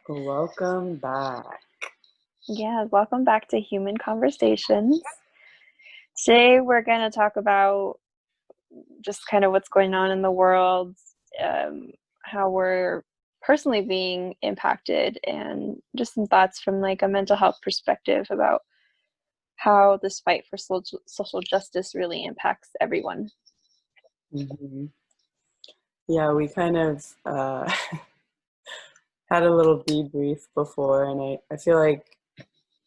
Welcome back. Yeah, welcome back to Human Conversations. Today we're going to talk about just kind of what's going on in the world, um, how we're personally being impacted, and just some thoughts from like a mental health perspective about how this fight for social justice really impacts everyone. hmm Yeah, we kind of had a little debrief before, and I feel like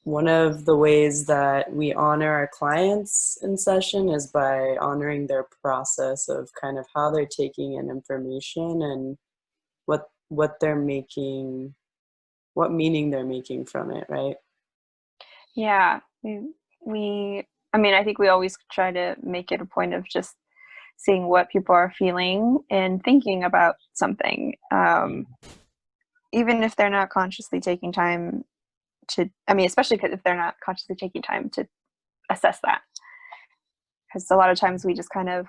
one of the ways that we honor our clients in session is by honoring their process of kind of how they're taking in information and what they're making, what meaning they're making from it, right? Yeah, I think we always try to make it a point of just seeing what people are feeling and thinking about something. Even if they're not consciously taking time especially because if they're not consciously taking time to assess that. Because a lot of times we just kind of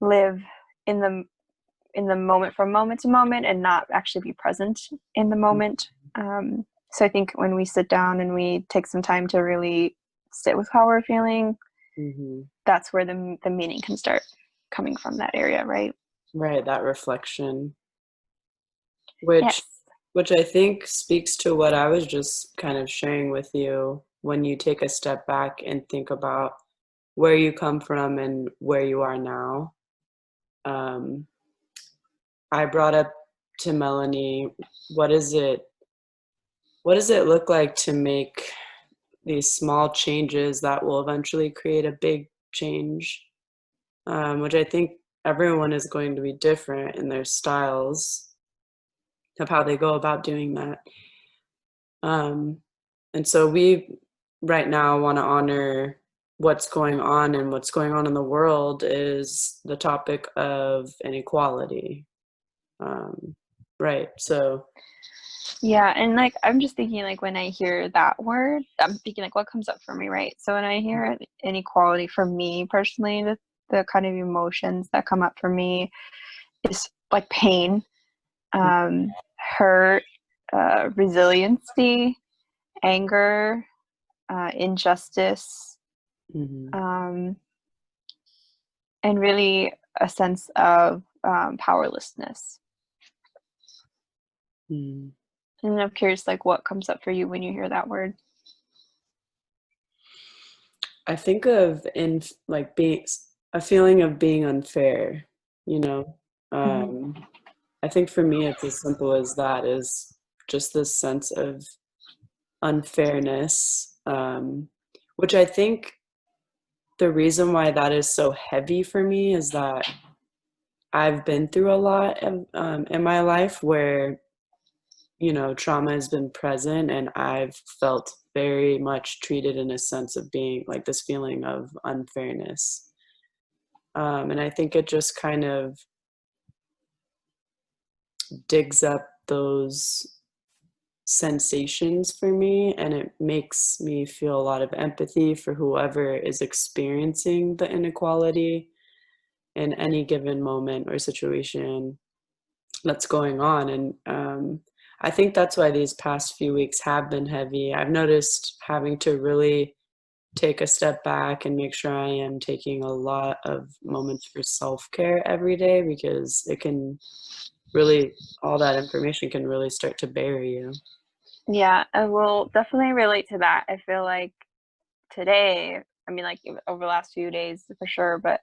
live in the moment from moment to moment and not actually be present in the moment. So I think when we sit down and we take some time to really sit with how we're feeling, Mm-hmm. that's where the meaning can start coming from that area, right? Right, that reflection. which Yes. which I think speaks to what I was just kind of sharing with you when you take a step back and think about where you come from and where you are now. Um, I brought up to Melanie, what is it what does it look like to make these small changes that will eventually create a big change? Which I think everyone is going to be different in their styles of how they go about doing that. Um, and so we right now want to honor what's going on, and what's going on in the world is the topic of inequality. Um, right. So, Yeah, and like I'm just thinking like when I hear that word, I'm thinking like what comes up for me, right? So when I hear inequality for me personally, the kind of emotions that come up for me is like pain, hurt, resiliency, anger, injustice, mhm, um, and really a sense of powerlessness. mm. And I'm curious, like, what comes up for you when you hear that word? I think of in like being a feeling of being unfair, you know. Hmm. Um, I think for me, it's as simple as that, is just this sense of unfairness, which I think the reason why that is so heavy for me is that I've been through a lot in my life where, trauma has been present, and I've felt very much treated in a sense of being like this feeling of unfairness. And I think it just kind of digs up those sensations for me, and it makes me feel a lot of empathy for whoever is experiencing the inequality in any given moment or situation that's going on. And I think that's why these past few weeks have been heavy. I've noticed having to really take a step back and make sure I am taking a lot of moments for self-care every day, because it can really, all that information can really start to bury you. Yeah, I will definitely relate to that. I feel like today, like over the last few days for sure, but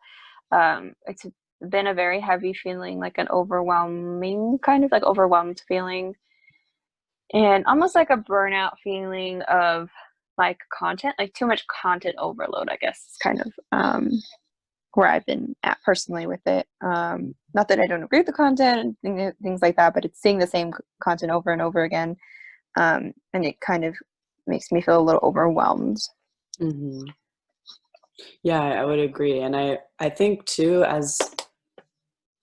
it's been a very heavy feeling, like an overwhelming kind of like overwhelmed feeling, and almost like a burnout feeling of like content, like too much content overload, I guess, is kind of where I've been at personally with it. Not that I don't agree with the content and things like that, but it's seeing the same content over and over again, and it kind of makes me feel a little overwhelmed. hmm Yeah, I would agree. And I think too, as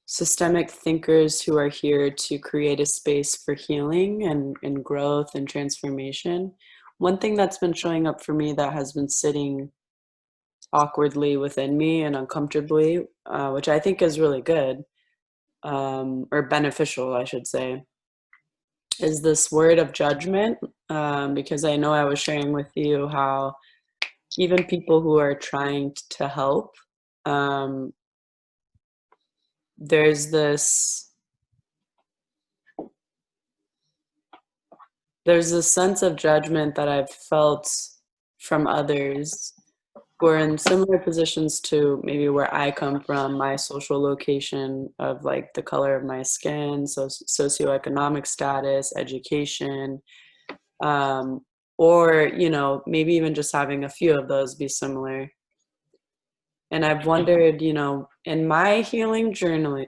systemic thinkers who are here to create a space for healing and growth and transformation, one thing that's been showing up for me that has been sitting awkwardly within me and uncomfortably, which I think is really good, or beneficial, I should say, is this word of judgment, because I know I was sharing with you how even people who are trying to help, um, there's this sense of judgment that I've felt from others who are in similar positions to maybe where I come from, my social location of like the color of my skin, so socioeconomic status, education, um, or maybe even just having a few of those be similar. And I've wondered, in my healing journey,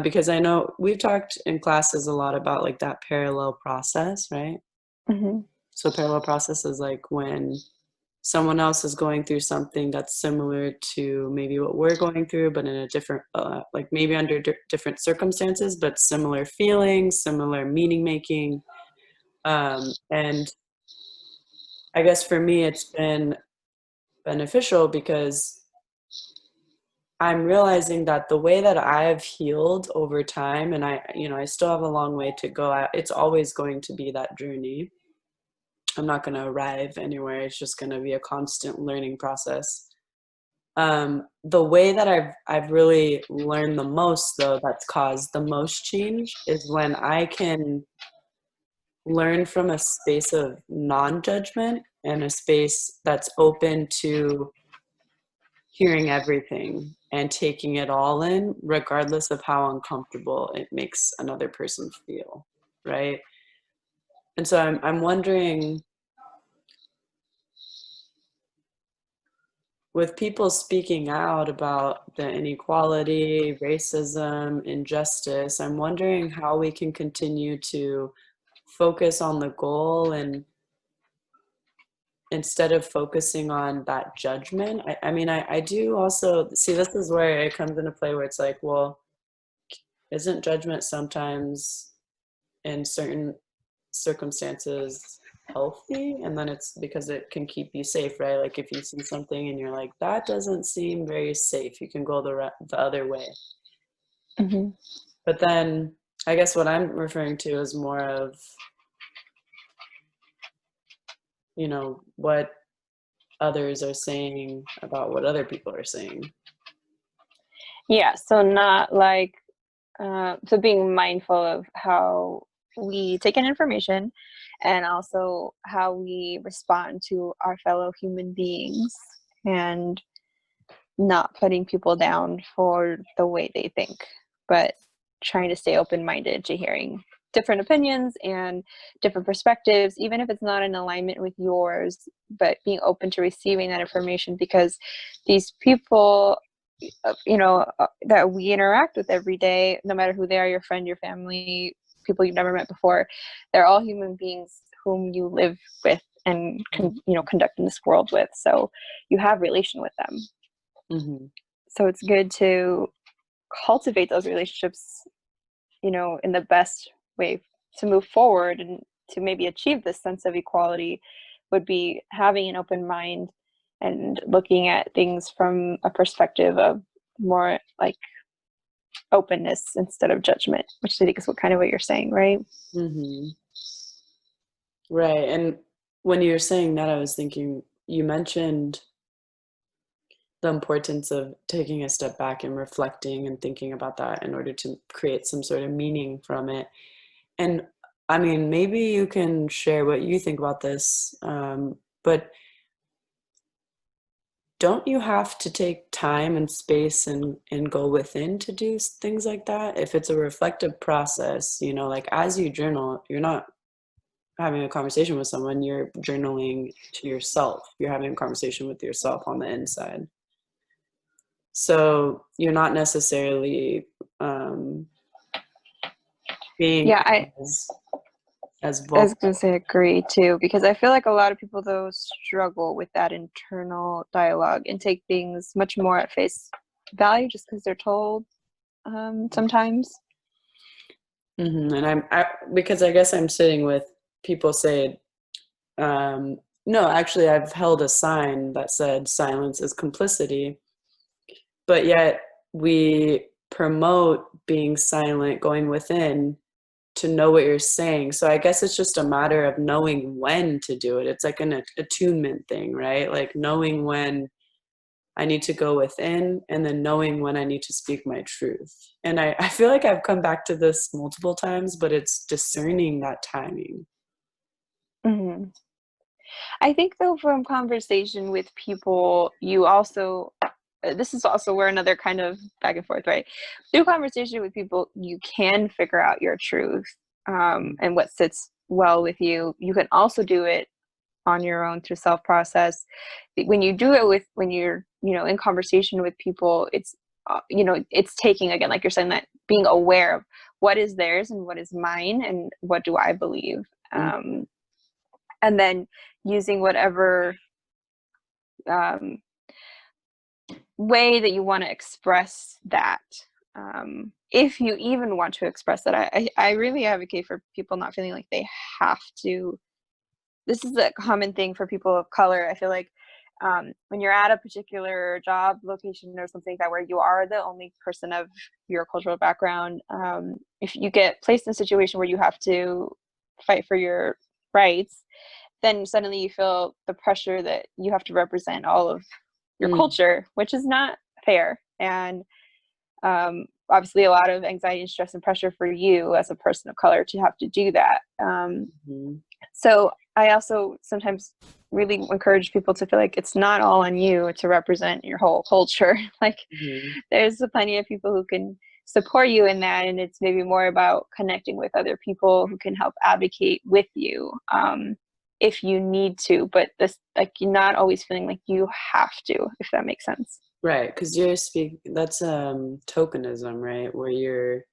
because I know we've talked in classes a lot about like that parallel process, right? Hmm. So parallel process is like when someone else is going through something that's similar to maybe what we're going through, but in a different, like maybe under different circumstances, but similar feelings, similar meaning making. And I guess for me, it's been beneficial because I'm realizing that the way that I've healed over time, and I still have a long way to go. It's always going to be that journey. I'm not going to arrive anywhere. It's just going to be a constant learning process. The way that I've really learned the most, though, that's caused the most change is when I can learn from a space of non-judgment and a space that's open to hearing everything and taking it all in, regardless of how uncomfortable it makes another person feel, right? And so I'm wondering, with people speaking out about the inequality, racism, injustice, I'm wondering how we can continue to focus on the goal and instead of focusing on that judgment. I mean, I do also see this is where it comes into play where it's like, well, isn't judgment sometimes in certain circumstances healthy? And then it's because it can keep you safe, right? Like if you see something and you're like, that doesn't seem very safe, you can go the other way. Hmm. But then I guess what I'm referring to is more of, what others are saying about what other people are saying. Yeah, so not like, so being mindful of how we take in information and also how we respond to our fellow human beings, and not putting people down for the way they think, but trying to stay open-minded to hearing different opinions and different perspectives, even if it's not in alignment with yours, but being open to receiving that information, because these people, that we interact with every day, no matter who they are, your friend, your family, people you've never met before, they're all human beings whom you live with and conduct in this world with. So you have relation with them. Mm-hmm. So it's good to cultivate those relationships, in the best way to move forward and to maybe achieve this sense of equality, would be having an open mind and looking at things from a perspective of more like openness instead of judgment, which I think is what you're saying, right? Mm-hmm. Right. And when you were saying that, I was thinking, you mentioned the importance of taking a step back and reflecting and thinking about that in order to create some sort of meaning from it. And I mean, maybe you can share what you think about this, but don't you have to take time and space and go within to do things like that? If it's a reflective process, like as you journal, you're not having a conversation with someone, you're journaling to yourself. You're having a conversation with yourself on the inside. So you're not necessarily um, being Yeah, as, as I was vocal. going to say agree too, because I feel like a lot of people though struggle with that internal dialogue and take things much more at face value just because they're told, sometimes. And because I guess I'm sitting with people say, no, actually, I've held a sign that said silence is complicity, but yet we promote being silent, going within to know what you're saying. So I guess it's just a matter of knowing when to do it. It's like an attunement thing, right? Like knowing when I need to go within and then knowing when I need to speak my truth. And I feel like I've come back to this multiple times, but it's discerning that timing. Mhm. I think though from conversation with people, you also this is also where another kind of back and forth, right? Through conversation with people, you can figure out your truth and what sits well with you. You can also do it on your own through self process. When you do it with when you're in conversation with people, it's it's taking again, like you're saying, that being aware of what is theirs and what is mine and what do I believe. Mm, And then using whatever um, way that you want to express that. If you even want to express that, I really advocate for people not feeling like they have to. This is a common thing for people of color. I feel like when you're at a particular job location or something like that where you are the only person of your cultural background, if you get placed in a situation where you have to fight for your rights, then suddenly you feel the pressure that you have to represent all of your mm, culture, which is not fair. And obviously, a lot of anxiety and stress and pressure for you as a person of color to have to do that. mhm, So I also sometimes really encourage people to feel like it's not all on you to represent your whole culture. Like mhm. there's plenty of people who can support you in that, and it's maybe more about connecting with other people who can help advocate with you if you need to. But this, like, you're not always feeling like you have to, if that makes sense. Right, because that's tokenism, right? Where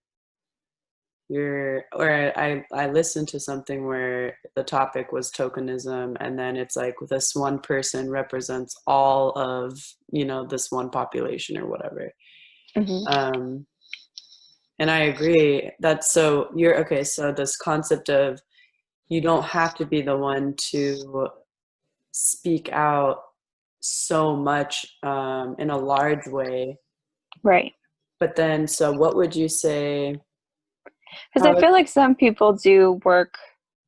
or I listened to something where the topic was tokenism, and then it's like this one person represents all of, this one population or whatever. Hmm. Um, and I agree that so you're okay, so this concept of you don't have to be the one to speak out so much in a large way. Right. But then, so what would you say? Because I How? feel like some people do work,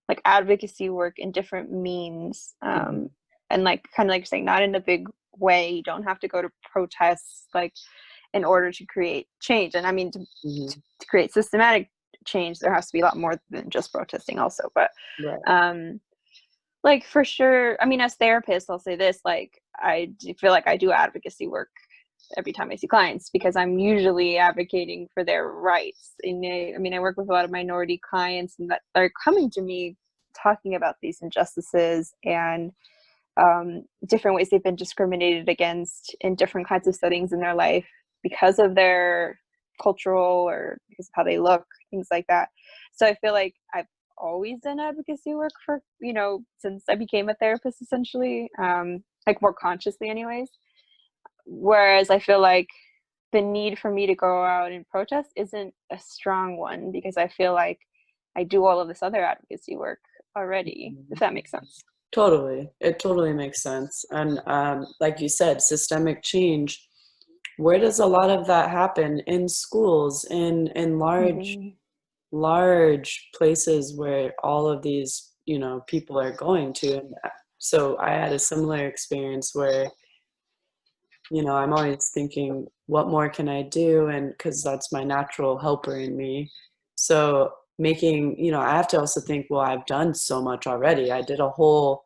like advocacy work, in different means, Mhm, and like kind of like you're saying, not in a big way. You don't have to go to protests like in order to create change. And I mean, mhm, to create systematic change, there has to be a lot more than just protesting, also. But right. um, like for sure, I mean, as therapists, I'll say this: like I do feel like I do advocacy work every time I see clients because I'm usually advocating for their rights. And I mean, I work with a lot of minority clients and that are coming to me talking about these injustices and different ways they've been discriminated against in different kinds of settings in their life because of their cultural or because of how they look, things like that. So I feel like I've always done advocacy work for, since I became a therapist, essentially, like more consciously, anyways. Whereas I feel like the need for me to go out and protest isn't a strong one because I feel like I do all of this other advocacy work already, if Mhm. that makes sense. Totally. It totally makes sense. And like you said, systemic change, where does a lot of that happen? In schools, in Hmm. large places where all of these, people are going to. And so I had a similar experience where, I'm always thinking, what more can I do? And because that's my natural helper in me. So I have to also think, well, I've done so much already. I did a whole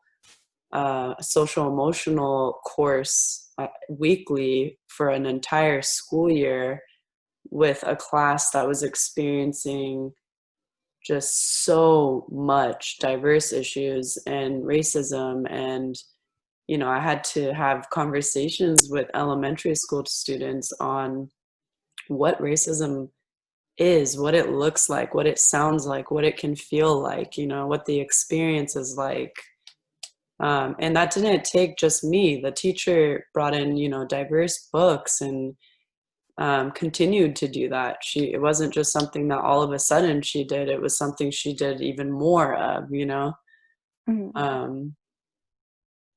social emotional course weekly for an entire school year with a class that was experiencing just so much diverse issues and racism. And I had to have conversations with elementary school students on what racism is, what it looks like, what it sounds like, what it can feel like, what the experience is like. And that didn't take just me. The teacher brought in, diverse books and continued to do that. It wasn't just something that all of a sudden she did. It was something she did even more of. Hmm. Um,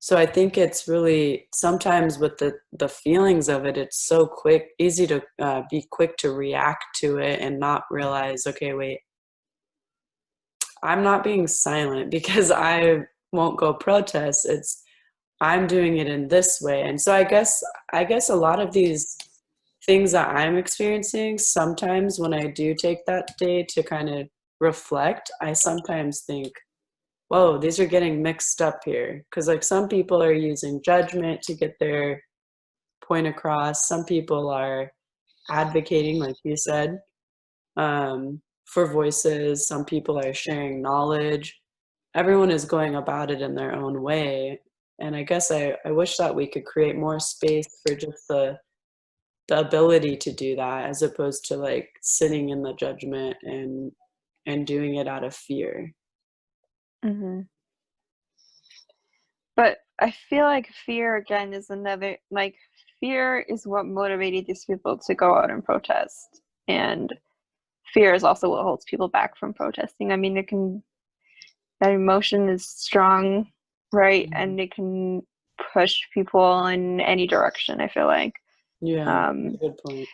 So I think it's really sometimes with the feelings of it, it's so easy to be quick to react to it and not realize, okay, wait, I'm not being silent because I won't go protest. It's I'm doing it in this way. And so I guess a lot of these things that I'm experiencing, sometimes when I do take that day to kind of reflect, I sometimes think, whoa, these are getting mixed up here. Because like some people are using judgment to get their point across. Some people are advocating, like you said, for voices. Some people are sharing knowledge. Everyone is going about it in their own way. And I guess I wish that we could create more space for just the ability to do that as opposed to like sitting in the judgment and doing it out of fear. Hmm. But I feel like fear again is another, like, fear is what motivated these people to go out and protest. And fear is also what holds people back from protesting. I mean, that emotion is strong, right? Mhm. And it can push people in any direction, I feel like. Yeah, Um, good point.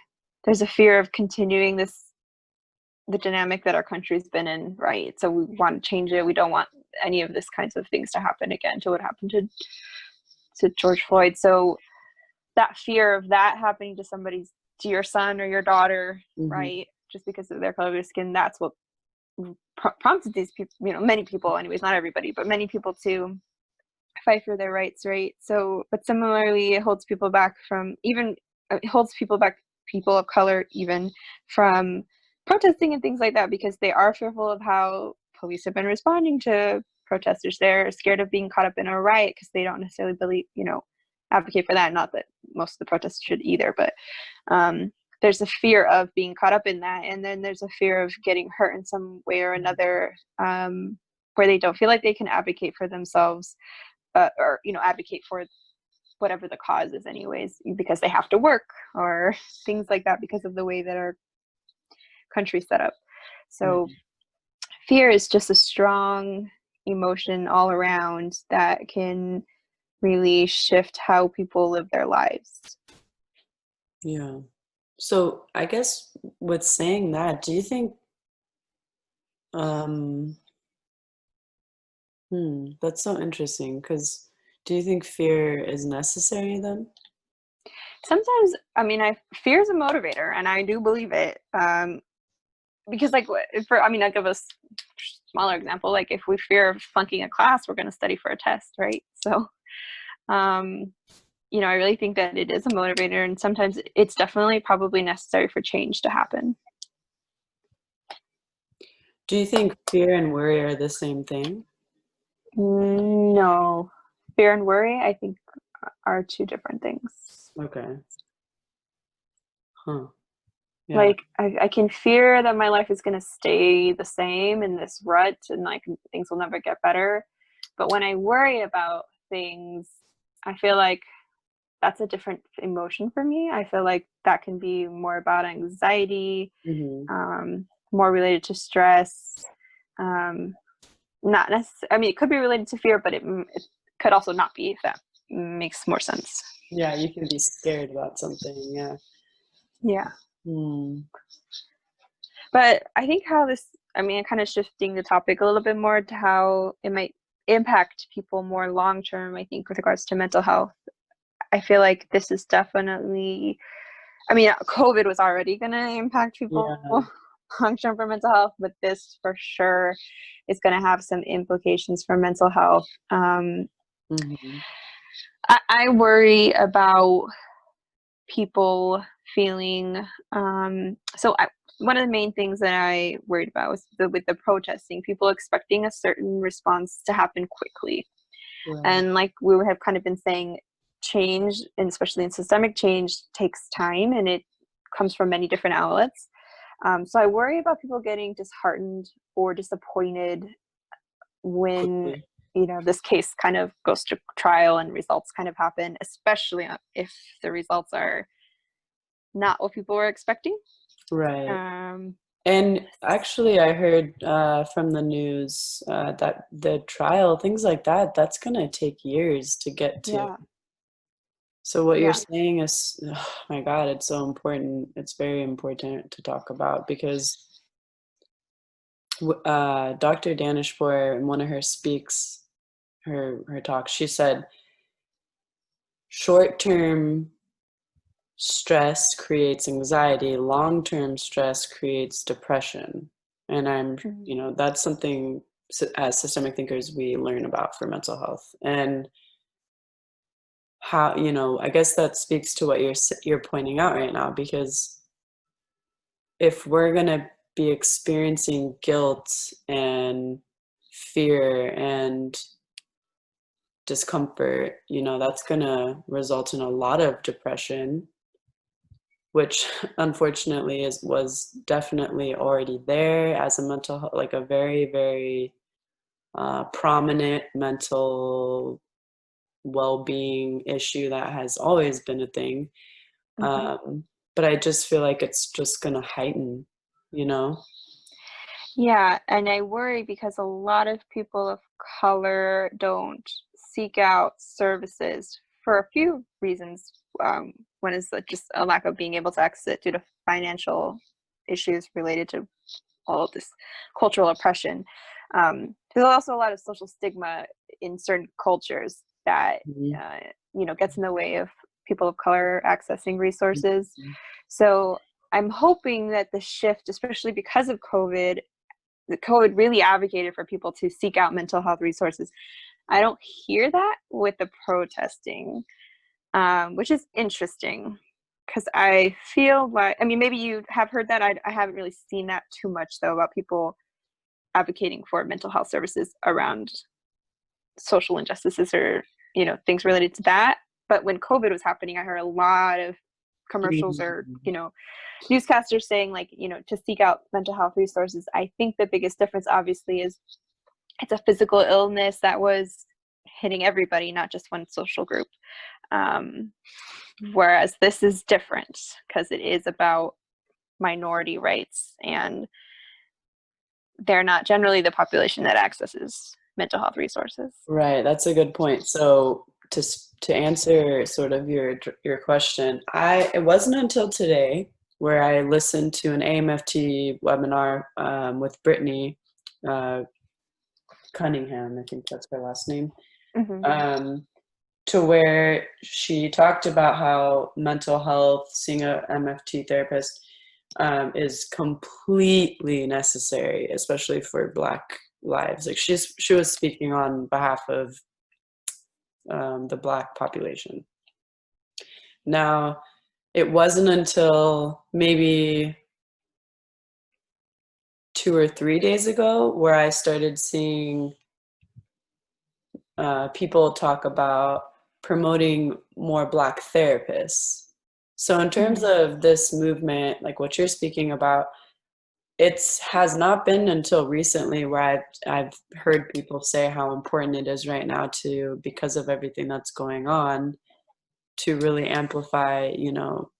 there's a fear of continuing the dynamic that our country's been in, right? So we want to change it. We don't want any of this kinds of things to happen again, to what happened to George Floyd. So that fear of that happening to to your son or your daughter, Hmm. right? Just because of their color of their skin, that's what prompted these people, many people, anyways, not everybody, but many people to fight for their rights, right? So, but similarly, it holds people back from even, it holds people back, people of color even, from protesting and things like that, because they are fearful of how police have been responding to protesters. They're scared of being caught up in a riot because they don't necessarily believe, advocate for that. Not that most of the protests should either, but um, there's a fear of being caught up in that, and then there's a fear of getting hurt in some way or another, where they don't feel like they can advocate for themselves, or advocate for whatever the cause is anyways, because they have to work or things like that because of the way that our country's set up. So Right. fear is just a strong emotion all around that can really shift how people live their lives. Yeah. So I guess with saying that, do you think um that's so interesting because do you think fear is necessary then? Sometimes, I mean, I fear is a motivator, and I do believe it. Because, like, for, I mean, I'll give a smaller example. Like, if we fear flunking a class, we're going to study for a test, right? So um, I really think that it is a motivator, and sometimes it's definitely probably necessary for change to happen. Do you think fear and worry are the same thing? No, fear and worry, I think, are two different things. Okay. Huh. Yeah. Like, I can fear that my life is going to stay the same in this rut, and like things will never get better. But when I worry about things, I feel like that's a different emotion for me. I feel like that can be more about anxiety, Hmm. more related to stress. Um, not necessarily, I mean, it could be related to fear, but it could also not be, if that makes more sense. Yeah, you can be scared about something. Yeah. Yeah. Hmm. But I think how this, I mean, kind of shifting the topic a little bit more to how it might impact people more long term, I think, with regards to mental health. I feel like this is definitely, I mean, COVID was already going to impact people Yeah. long term for mental health, but this for sure is going to have some implications for mental health. Hmm. I worry about people feeling, one of the main things that I worried about was with the protesting, people expecting a certain response to happen quickly. Right. And like we have kind of been saying, change, and especially in systemic change, takes time, and it comes from many different outlets. So I worry about people getting disheartened or disappointed when Quickly. this case kind of goes to trial and results kind of happen, especially if the results are not what people were expecting. Right. Um, And actually, I heard from the news that the trial, things like that, that's going to take years to get to. Yeah. So what you're Yeah. saying is, oh my God, it's so important. It's very important to talk about because Dr. Danishpour, in one of her speaks, her talk, she said, short-term stress creates anxiety, long-term stress creates depression. And Mhm. that's something as systemic thinkers we learn about for mental health. And how, I guess that speaks to what you're pointing out right now, because if we're going to be experiencing guilt and fear and discomfort, that's going to result in a lot of depression, which unfortunately was definitely already there as a mental like a very, very prominent mental well-being issue that has always been a thing. Mhm. um, but I just feel like it's just going to heighten, you know. Yeah, and I worry because a lot of people of color don't seek out services for a few reasons. One is just a lack of being able to access it due to financial issues related to all of this cultural oppression. There's also a lot of social stigma in certain cultures that Mhm. uh, gets in the way of people of color accessing resources. Mhm. So I'm hoping that the shift, especially because of COVID, the COVID really advocated for people to seek out mental health resources. I don't hear that with the protesting, which is interesting because I feel like, I mean, maybe you have heard that. I haven't really seen that too much, though, about people advocating for mental health services around social injustices or, things related to that. But when COVID was happening, I heard a lot of commercials or, Mhm. newscasters saying, like, to seek out mental health resources. I think the biggest difference, obviously, is it's a physical illness that was hitting everybody, not just one social group. Um, Whereas this is different because it is about minority rights, and they're not generally the population that accesses mental health resources. Right, that's a good point. So to answer sort of your question, it wasn't until today where I listened to an AMFT webinar with Brittany uh, Cunningham, I think that's her last name, Mm-hmm. um, to where she talked about how mental health, seeing a MFT therapist, is completely necessary, especially for Black lives. Like she was speaking on behalf of the Black population. Now, it wasn't until maybe 2 or 3 days ago where I started seeing people talk about promoting more Black therapists. So, in terms Mm-hmm. of this movement, like what you're speaking about, it has not been until recently where I've heard people say how important it is right now to, because of everything that's going on, to really amplify, you know,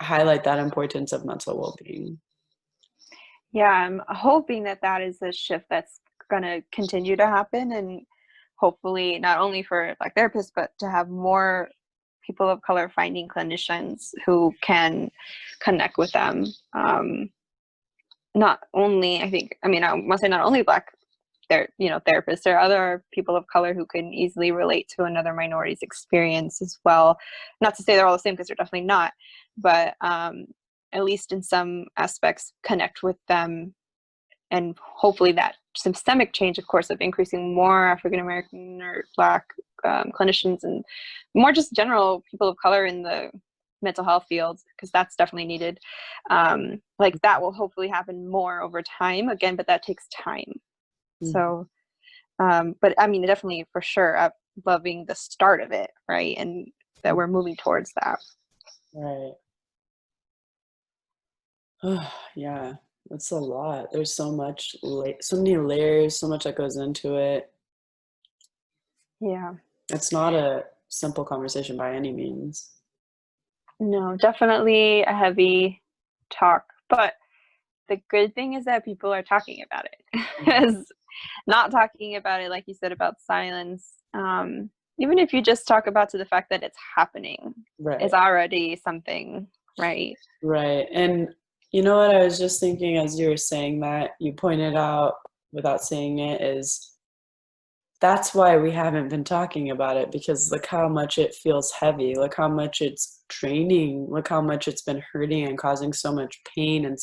highlight that importance of mental well-being. Yeah, I'm hoping that that is a shift that's going to continue to happen, and hopefully not only for Black therapists, but to have more people of color finding clinicians who can connect with them. Not only, I mean, I must say not only Black therapists, there are other people of color who can easily relate to another minority's experience as well. Not to say they're all the same, because they're definitely not, but at least in some aspects connect with them. And hopefully that systemic change, of course, of increasing more African American or Black clinicians, and more just general people of color in the mental health field, because that's definitely needed. Like that will hopefully happen more over time again, but that takes time. Mhm. So, but I mean, definitely for sure, I'm loving the start of it, right? And that we're moving towards that. Right. Yeah, that's a lot. There's so much, so many layers, so much that goes into it. Yeah. It's not a simple conversation by any means. No, definitely a heavy talk, but the good thing is that people are talking about it. Mhm. Because not talking about it, like you said about silence, even if you just talk about to the fact that it's happening, is Right. already something, right? Right. And you know what I was just thinking as you were saying that, you pointed out without saying it, is that's why we haven't been talking about it, because look how much it feels heavy. Look how much it's draining. Look how much it's been hurting and causing so much pain and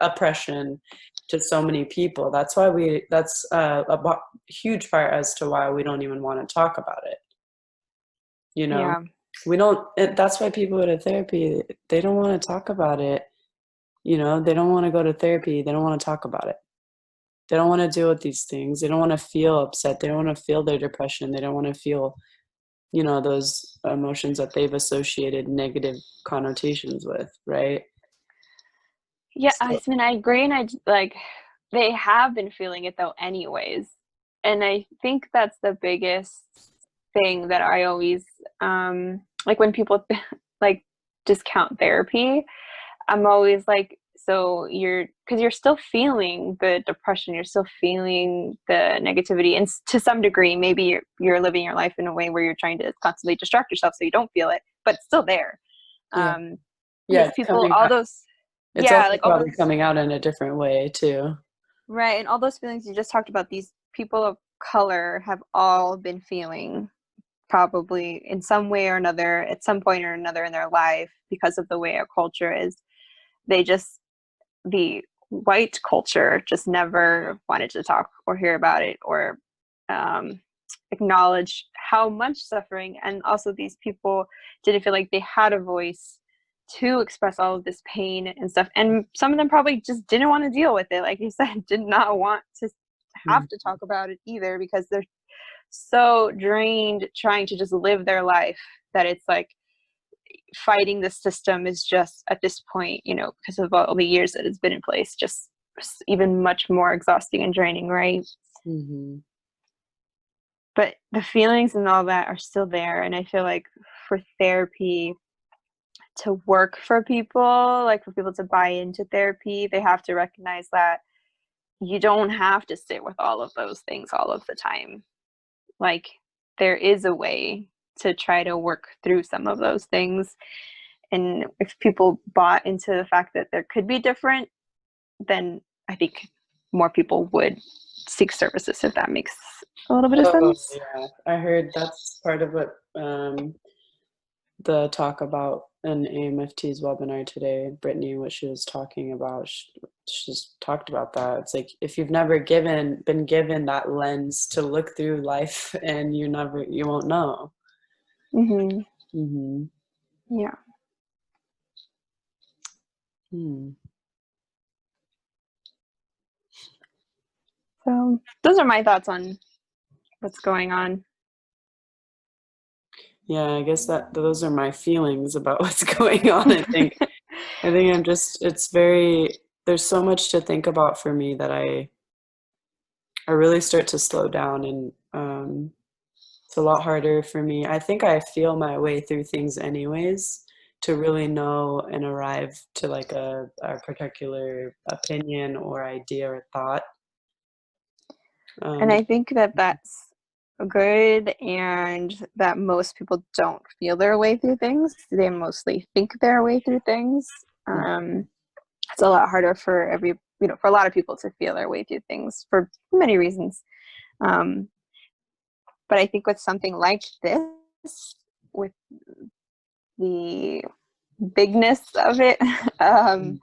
oppression to so many people. That's why that's huge part as to why we don't even want to talk about it. You know, Yeah. we don't, that's why people go to therapy. They don't want to talk about it. You know, they don't want to go to therapy. They don't want to talk about it. They don't want to deal with these things. They don't want to feel upset. They don't want to feel their depression. They don't want to feel, those emotions that they've associated negative connotations with, right? Yeah, So, I agree, and like they have been feeling it though anyways. And I think that's the biggest thing that I always like when people like discount therapy. I'm always like, so because you're still feeling the depression, you're still feeling the negativity, and to some degree, maybe you're living your life in a way where you're trying to constantly distract yourself so you don't feel it, but it's still there. yeah. Um, Yeah, because it's people, coming all out. those, It's yeah, also like all probably those, coming out in a different way too. right, and all those feelings you just talked about, these people of color have all been feeling probably in some way or another at some point or another in their life because of the way our culture is. They just the white culture just never wanted to talk or hear about it or um, acknowledge how much suffering. And also, these people didn't feel like they had a voice to express all of this pain and stuff. And some of them probably just didn't want to deal with it. Like you said, did not want to have Mm. to talk about it either because they're so drained trying to just live their life that it's like fighting the system is just at this point, because of all the years that it's been in place, just even much more exhausting and draining, right? Mhm. But the feelings and all that are still there. And I feel like for therapy to work for people, like for people to buy into therapy, they have to recognize that you don't have to sit with all of those things all of the time. Like there is a way to try to work through some of those things. And if people bought into the fact that there could be different, then I think more people would seek services, if that makes a little bit of Oh, sense. yeah. I heard that's part of what the talk about in AMFT's webinar today, Brittany, what she was talking about, she just talked about that. It's like if you've never been given that lens to look through life, and you won't know. Mm-hmm. Hmm. Yeah. Hmm. So those are my thoughts on what's going on. Yeah, I guess that those are my feelings about what's going on. I think it's very, there's so much to think about for me that I really start to slow down, and it's a lot harder for me. I think I feel my way through things anyways, to really know and arrive to like a particular opinion or idea or thought. And Um, I think that that's good, and that most people don't feel their way through things. They mostly think their way through things. It's a lot harder for for a lot of people to feel their way through things for many reasons. Um, but I think with something like this, with the bigness of it, um,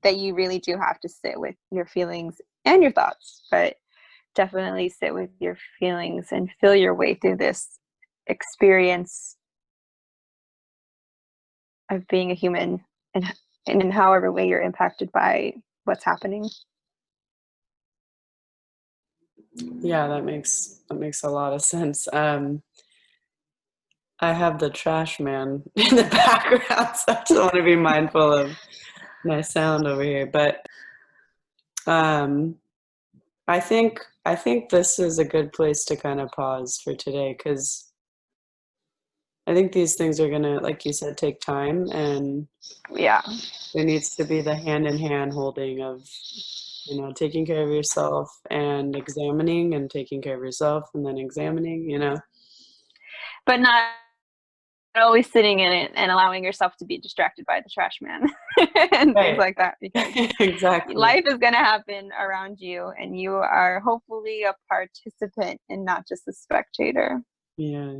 that you really do have to sit with your feelings and your thoughts, but definitely sit with your feelings and feel your way through this experience of being a human and in however way you're impacted by what's happening. yeah, that makes a lot of sense. I have the trash man in the background, so I just want to be mindful of my sound over here. But um, I think this is a good place to kind of pause for today, because I think these things are gonna, like you said, take time, and Yeah. there needs to be the hand in hand holding of, taking care of yourself and examining, and taking care of yourself and then examining. But not always sitting in it and allowing yourself to be distracted by the trash man and things Right. like that, because Exactly. life is going to happen around you and you are hopefully a participant and not just a spectator. Yeah.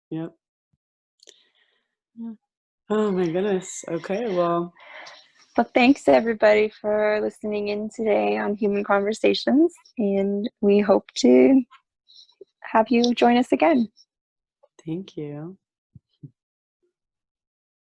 Yep. Oh my goodness. Okay, well, Well, thanks everybody for listening in today on Human Conversations, and we hope to have you join us again. thank you.